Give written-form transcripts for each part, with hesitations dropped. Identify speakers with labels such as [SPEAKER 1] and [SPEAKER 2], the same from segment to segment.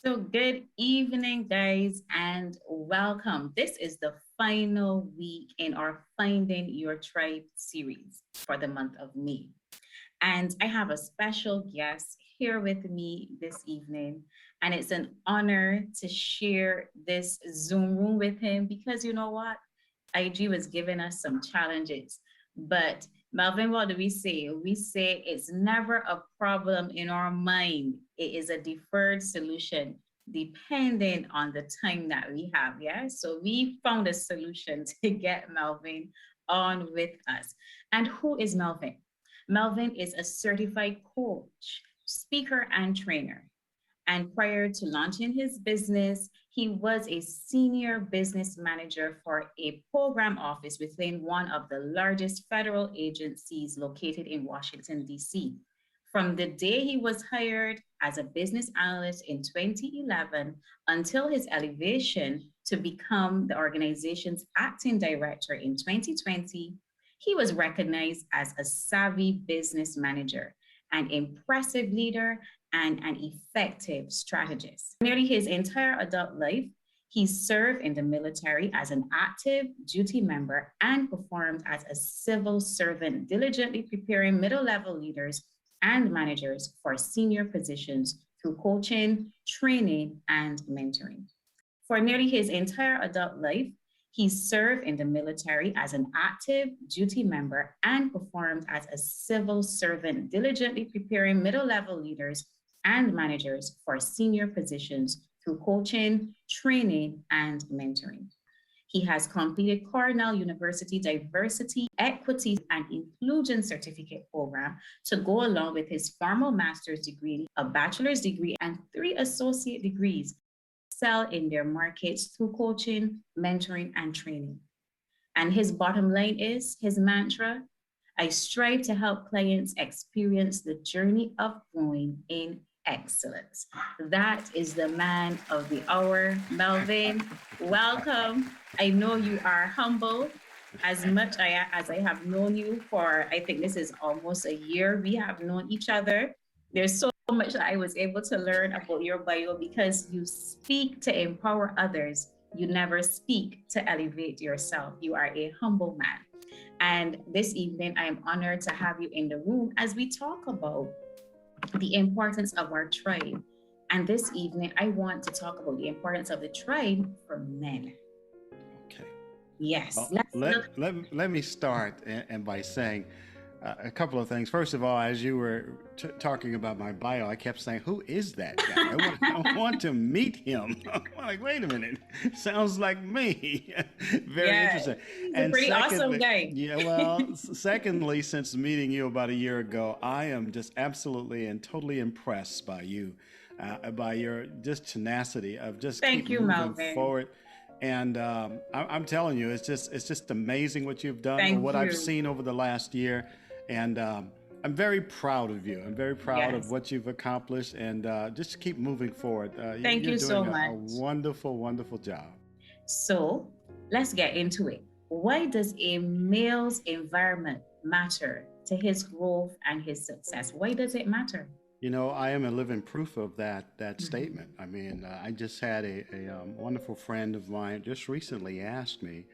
[SPEAKER 1] So, good evening, guys, and welcome. This is the final week in our Finding Your Tribe series for the month of May. And I have a special guest here with me this evening. And it's an honor to share this Zoom room with him because you know what? IG was giving us some challenges. But Melvin, what do we say? We say it's never a problem in our mind. It is a deferred solution depending on the time that we have. Yeah. So we found a solution to get Melvin on with us. And who is Melvin? Melvin is a certified coach, speaker, and trainer. And prior to launching his business, he was a senior business manager for a program office within one of the largest federal agencies located in Washington, D.C. From the day he was hired as a business analyst in 2011 until his elevation to become the organization's acting director in 2020, he was recognized as a savvy business manager, an impressive leader, and an effective strategist. Nearly his entire adult life, he served in the military as an active duty member and performed as a civil servant, diligently preparing middle level leaders and managers for senior positions through coaching, training, and mentoring. For nearly his entire adult life, he served in the military as an active duty member and performed as a civil servant, diligently preparing middle level leaders and managers for senior positions through coaching, training, and mentoring. He has completed Cornell University Diversity, Equity, and Inclusion Certificate program to go along with his formal master's degree, a bachelor's degree, and 3 associate degrees sell in their markets through coaching, mentoring, and training. And his bottom line is his mantra: I strive to help clients experience the journey of growing in excellence. That is the man of the hour, Melvin. Welcome. I know you are humble as much as I have known you for, I think this is almost a year we have known each other. There's so much that I was able to learn about your bio because you speak to empower others. You never speak to elevate yourself. You are a humble man. And this evening, I am honored to have you in the room as we talk about the importance of our tribe. And this evening, I want to talk about the importance of the tribe for men.
[SPEAKER 2] Okay.
[SPEAKER 1] Yes,
[SPEAKER 2] Well,
[SPEAKER 1] let's look.
[SPEAKER 2] let me start and by saying a couple of things. First of all, as you were talking about my bio, I kept saying, "Who is that guy? I want to meet him." I'm like, wait a minute, sounds like me. Very
[SPEAKER 1] Yeah,
[SPEAKER 2] interesting.
[SPEAKER 1] he's a
[SPEAKER 2] And
[SPEAKER 1] pretty awesome
[SPEAKER 2] secondly,
[SPEAKER 1] guy.
[SPEAKER 2] yeah, well, secondly, since meeting you about a year ago, I am just absolutely and totally impressed by your just tenacity of just keep
[SPEAKER 1] Thank you,
[SPEAKER 2] moving
[SPEAKER 1] Melvin.
[SPEAKER 2] forward. And I'm telling you, it's just amazing what you've done or
[SPEAKER 1] Thank
[SPEAKER 2] what I've
[SPEAKER 1] you.
[SPEAKER 2] seen over the last year. And I'm very proud of you. I'm very proud of
[SPEAKER 1] Yes.
[SPEAKER 2] what you've accomplished, and just keep moving forward.
[SPEAKER 1] Thank
[SPEAKER 2] You're
[SPEAKER 1] you so
[SPEAKER 2] doing a
[SPEAKER 1] much.
[SPEAKER 2] wonderful, wonderful job.
[SPEAKER 1] So let's get into it. Why does a male's environment matter to his growth and his success? Why does it matter?
[SPEAKER 2] You know, I am a living proof of that
[SPEAKER 1] Mhm.
[SPEAKER 2] statement. I mean, I just had a wonderful friend of mine just recently asked me,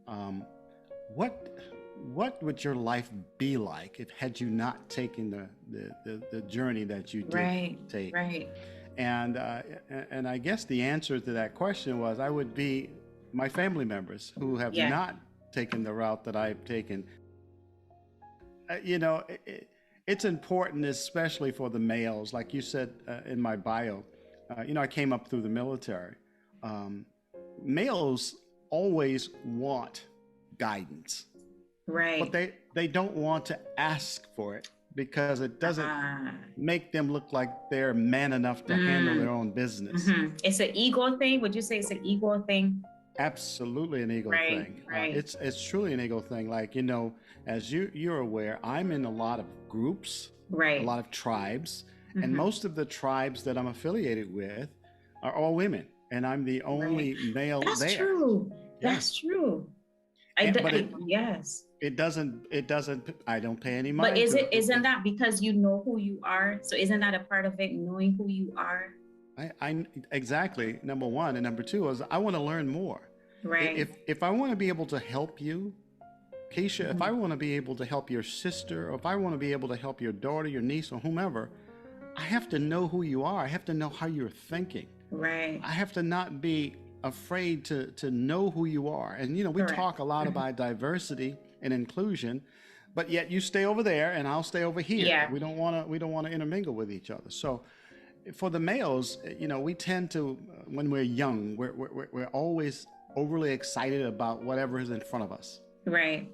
[SPEAKER 2] um, what what would your life be like if had you not taken the journey that you did
[SPEAKER 1] Right,
[SPEAKER 2] take?
[SPEAKER 1] right.
[SPEAKER 2] And I guess the answer to that question was I would be my family members who have
[SPEAKER 1] Yeah.
[SPEAKER 2] not taken the route that I've taken. You know, it's important, especially for the males, like you said in my bio. You know, I came up through the military. Um, Males always want guidance, but
[SPEAKER 1] Right.
[SPEAKER 2] they don't want to ask for it because it doesn't
[SPEAKER 1] Ah.
[SPEAKER 2] make them look like they're man enough to handle their
[SPEAKER 1] Mm.
[SPEAKER 2] own business.
[SPEAKER 1] It's an ego thing. Would you say it's an ego thing?
[SPEAKER 2] Absolutely an ego
[SPEAKER 1] Right,
[SPEAKER 2] thing.
[SPEAKER 1] right,
[SPEAKER 2] It's truly an ego thing. Like, you know, as you're aware, I'm in a lot of groups, a
[SPEAKER 1] right.
[SPEAKER 2] lot of tribes, and
[SPEAKER 1] Hmm.
[SPEAKER 2] most of the tribes that I'm affiliated with are all women, and I'm the
[SPEAKER 1] Right.
[SPEAKER 2] only male
[SPEAKER 1] That's
[SPEAKER 2] there.
[SPEAKER 1] true.
[SPEAKER 2] Yeah,
[SPEAKER 1] That's true.
[SPEAKER 2] but
[SPEAKER 1] Yes.
[SPEAKER 2] it doesn't. I don't pay any
[SPEAKER 1] But
[SPEAKER 2] mind
[SPEAKER 1] is
[SPEAKER 2] to
[SPEAKER 1] it
[SPEAKER 2] it
[SPEAKER 1] isn't
[SPEAKER 2] because
[SPEAKER 1] that because you know who you are? So isn't that a part of it, knowing who you are?
[SPEAKER 2] Exactly. Number one, and number two is I want to learn more.
[SPEAKER 1] Right.
[SPEAKER 2] If I want to be able to help you, Keisha, if I
[SPEAKER 1] Mhm.
[SPEAKER 2] want to be able to help your sister, or if I want to be able to help your daughter, your niece, or whomever, I have to know who you are. I have to know how you're thinking.
[SPEAKER 1] Right.
[SPEAKER 2] I have to not be afraid to know who you are. And we
[SPEAKER 1] Correct.
[SPEAKER 2] talk a lot
[SPEAKER 1] Mhm.
[SPEAKER 2] about diversity and inclusion, but yet you stay over there and I'll stay over here.
[SPEAKER 1] Yeah.
[SPEAKER 2] We don't want to intermingle with each other. So for the males, we tend to, when we're young, we're always overly excited about whatever is in front of us
[SPEAKER 1] Right.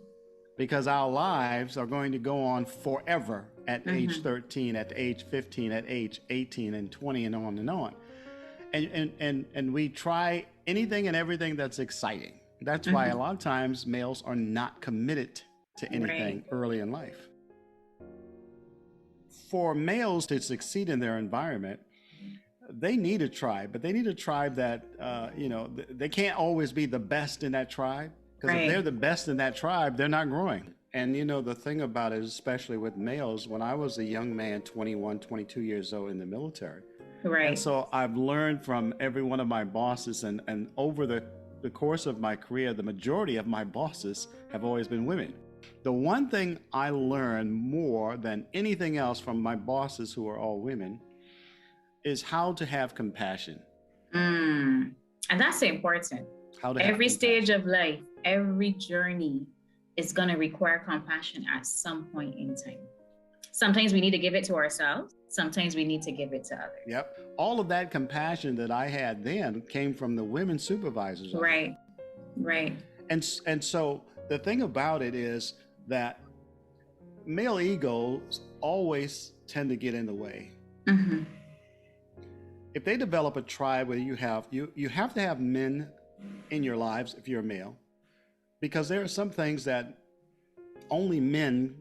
[SPEAKER 2] because our lives are going to go on forever at age
[SPEAKER 1] Hmm.
[SPEAKER 2] 13, at age 15, at age 18 and 20 and on and on. And we try anything and everything that's exciting. That's why a
[SPEAKER 1] Hmm.
[SPEAKER 2] lot of times males are not committed to anything
[SPEAKER 1] Right.
[SPEAKER 2] early in life. For males to succeed in their environment, they need a tribe, but they need a tribe that they can't always be the best in that tribe, because if they're
[SPEAKER 1] Right.
[SPEAKER 2] the best in that tribe, they're not growing. And the thing about it, especially with males, when I was a young man, 21, 22 years old in the military, and
[SPEAKER 1] Right.
[SPEAKER 2] so I've learned from every one of my bosses, and over the course of my career, the majority of my bosses have always been women. The one thing I learned more than anything else from my bosses, who are all women, is how to have compassion.
[SPEAKER 1] Mm. And that's important.
[SPEAKER 2] How to have
[SPEAKER 1] Every stage
[SPEAKER 2] compassion.
[SPEAKER 1] of life, every journey is going to require compassion at some point in time. Sometimes we need to give it to ourselves. Sometimes we need to give it to others.
[SPEAKER 2] Yep. All of that compassion that I had then came from the women supervisors I had.
[SPEAKER 1] Right. Right.
[SPEAKER 2] And so the thing about it is that male egos always tend to get in the way.
[SPEAKER 1] Hmm.
[SPEAKER 2] If they develop a tribe where you have to have men in your lives if you're a male, because there are some things that only men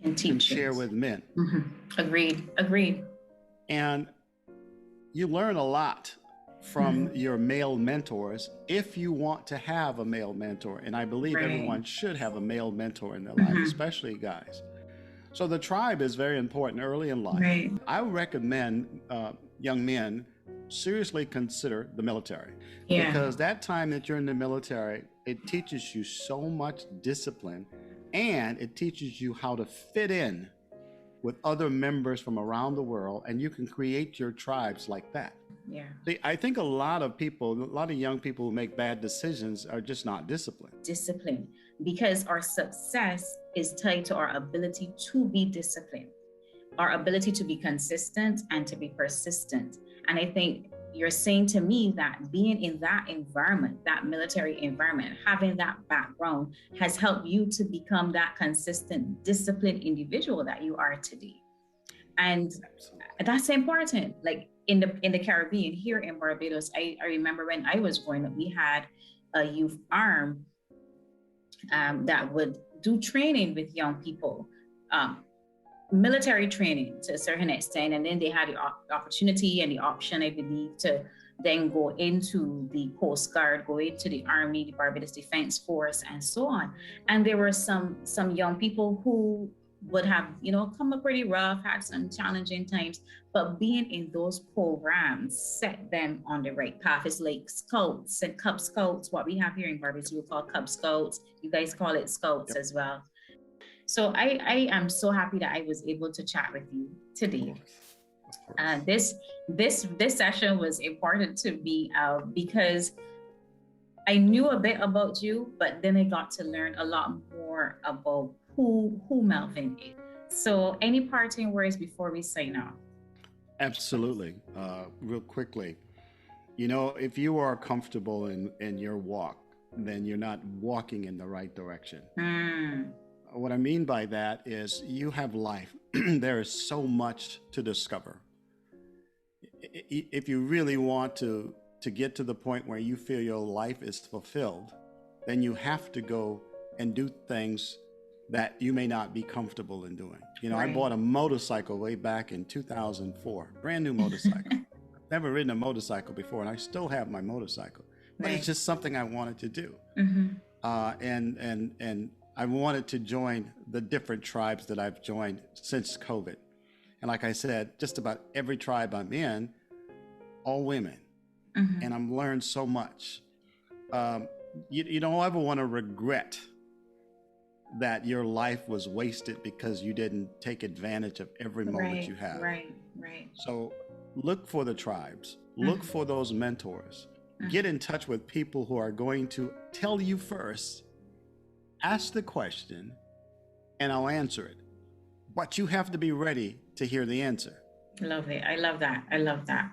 [SPEAKER 1] Can
[SPEAKER 2] can
[SPEAKER 1] teach
[SPEAKER 2] share
[SPEAKER 1] it.
[SPEAKER 2] with men.
[SPEAKER 1] Hmm. Agreed. Agreed.
[SPEAKER 2] And you learn a lot from
[SPEAKER 1] Hmm.
[SPEAKER 2] your male mentors if you want to have a male mentor. And I believe
[SPEAKER 1] Right.
[SPEAKER 2] everyone should have a male mentor in their life,
[SPEAKER 1] Hmm.
[SPEAKER 2] especially guys. So the tribe is very important early in life.
[SPEAKER 1] Right.
[SPEAKER 2] I recommend young men seriously consider the military,
[SPEAKER 1] Yeah.
[SPEAKER 2] because that time that you're in the military, it teaches you so much discipline, and it teaches you how to fit in with other members from around the world, and you can create your tribes like that.
[SPEAKER 1] Yeah.
[SPEAKER 2] See, I think a lot of people, a lot of young people who make bad decisions are just not disciplined.
[SPEAKER 1] Discipline, because our success is tied to our ability to be disciplined, our ability to be consistent and to be persistent. And I think you're saying to me that being in that environment, that military environment, having that background has helped you to become that consistent, disciplined individual that you are today. And
[SPEAKER 2] Absolutely.
[SPEAKER 1] that's important. Like in the Caribbean, here in Barbados, I remember when I was growing up, we had a youth arm that would do training with young people, um, military training to a certain extent. And then they had the opportunity and the option, I believe, to then go into the Coast Guard, go into the Army, the Barbados Defense Force, and so on. And there were some young people who would have, come up pretty rough, had some challenging times, but being in those programs set them on the right path. It's like scouts and Cub Scouts, what we have here in Barbados, we call Cub Scouts. You guys call it Scouts
[SPEAKER 2] Yep.
[SPEAKER 1] as well. So I am so happy that I was able to chat with you
[SPEAKER 2] Of
[SPEAKER 1] today.
[SPEAKER 2] course. Of course.
[SPEAKER 1] This session was important to me because I knew a bit about you, but then I got to learn a lot more about who Melvin is. So, any parting words before we sign off?
[SPEAKER 2] Absolutely. Real quickly, if you are comfortable in your walk, then you're not walking in the right direction.
[SPEAKER 1] Mm.
[SPEAKER 2] What I mean by that is you have life. There is so much to discover. If you really want to get to the point where you feel your life is fulfilled, then you have to go and do things that you may not be comfortable in doing. I
[SPEAKER 1] Right.
[SPEAKER 2] bought a motorcycle way back in 2004, brand new motorcycle. I've never ridden a motorcycle before, and I still have my motorcycle, but it's
[SPEAKER 1] Right.
[SPEAKER 2] just something I wanted to do.
[SPEAKER 1] Mm-hmm.
[SPEAKER 2] And I wanted to join the different tribes that I've joined since COVID. And like I said, just about every tribe I'm in, all women,
[SPEAKER 1] Mm-hmm.
[SPEAKER 2] and I've learned so much. Um, you don't ever want to regret that your life was wasted because you didn't take advantage of every moment you
[SPEAKER 1] Right,
[SPEAKER 2] have.
[SPEAKER 1] right, right.
[SPEAKER 2] So look for the tribes, look
[SPEAKER 1] Mm-hmm.
[SPEAKER 2] for those mentors, get
[SPEAKER 1] Mm-hmm.
[SPEAKER 2] in touch with people who are going to tell you first, ask the question, and I'll answer it. But you have to be ready to hear the answer.
[SPEAKER 1] Love it. I love that. I love that.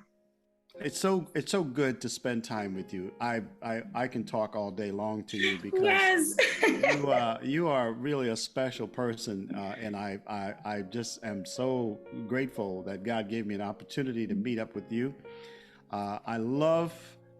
[SPEAKER 2] It's so good to spend time with you. I can talk all day long to you because
[SPEAKER 1] Yes.
[SPEAKER 2] you are really a special person, and I just am so grateful that God gave me an opportunity to meet up with you. I love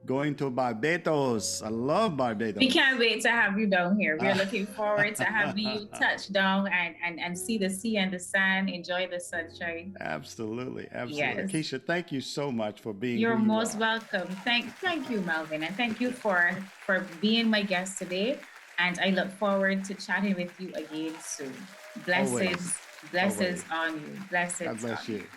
[SPEAKER 2] going to Barbados. I love
[SPEAKER 1] We
[SPEAKER 2] Barbados.
[SPEAKER 1] can't wait to have you down here. We are
[SPEAKER 2] Uh,
[SPEAKER 1] looking forward to having you touch down and see the sea and the sand, enjoy the sunshine.
[SPEAKER 2] Absolutely, absolutely.
[SPEAKER 1] Yes.
[SPEAKER 2] Keisha, thank you so much for being who
[SPEAKER 1] You're
[SPEAKER 2] you
[SPEAKER 1] most
[SPEAKER 2] are.
[SPEAKER 1] welcome. Thank you, Melvin, and thank you for being my guest today. And I look forward to chatting with you again soon.
[SPEAKER 2] Always,
[SPEAKER 1] Blessings,
[SPEAKER 2] always.
[SPEAKER 1] blessings on you.
[SPEAKER 2] God
[SPEAKER 1] Blessings
[SPEAKER 2] bless
[SPEAKER 1] on
[SPEAKER 2] you.
[SPEAKER 1] you.